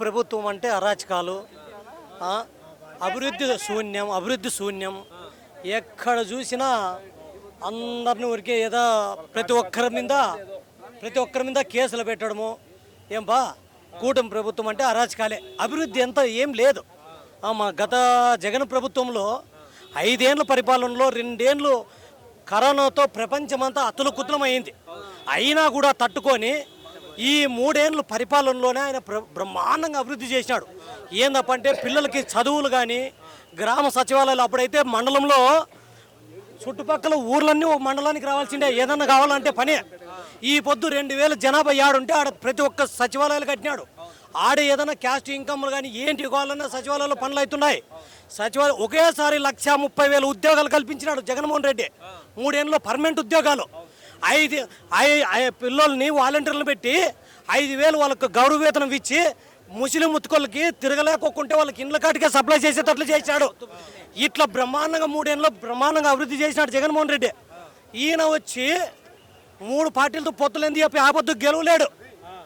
ప్రభుత్వం అంటే అరాచకాలు, అభివృద్ధి శూన్యం. ఎక్కడ చూసినా అందరిని ఊరికే ఏదో ప్రతి ఒక్కరి మీద కేసులు పెట్టడము. ఏం బా కూటమి ప్రభుత్వం అంటే అరాచకాలే, అభివృద్ధి ఎంత ఏం లేదు. మా గత జగన్ ప్రభుత్వంలో 5 ఏళ్ళ పరిపాలనలో 2 ఏళ్ళు కరోనాతో ప్రపంచమంతా అతులకుతులమైంది. అయినా కూడా తట్టుకొని ఈ 3 ఏళ్ళ పరిపాలనలోనే ఆయన బ్రహ్మాండంగా అభివృద్ధి చేసినాడు. ఏందప్పంటే పిల్లలకి చదువులు కానీ, గ్రామ సచివాలయాలు అప్పుడైతే మండలంలో చుట్టుపక్కల ఊర్లన్నీ ఒక మండలానికి రావాల్సిందే, ఏదన్నా కావాలంటే పనే. ఈ పొద్దు 2000 జనాభా ఆడుంటే ఆడ ప్రతి ఒక్క సచివాలయాలు కట్టినాడు. ఆడ ఏదైనా క్యాస్ట్ ఇన్కమ్లు కానీ ఏంటి కావాలన్నా సచివాలయంలో పనులు అవుతున్నాయి. సచివాలయం ఒకేసారి 1,30,000 ఉద్యోగాలు కల్పించినాడు జగన్మోహన్ రెడ్డి. 3 ఏళ్ళలో పర్మనెంట్ ఉద్యోగాలు. 5 పిల్లల్ని వాలంటీర్లను పెట్టి 5,000 వాళ్ళకు గౌరవ వేతనం ఇచ్చి ముస్లిం ముత్తుకోళ్ళకి తిరగలేకోకుంటే వాళ్ళకి ఇండ్ల కాటికే సప్లై చేసేటట్లు చేశాడు. ఇట్లా బ్రహ్మాండంగా 3 ఏళ్ళలో బ్రహ్మాండంగా అభివృద్ధి చేసినాడు జగన్మోహన్ రెడ్డి. ఈయన వచ్చి 3 పార్టీలతో పొత్తులేంది చెప్పి ఆపద్దు గెలవలేడు.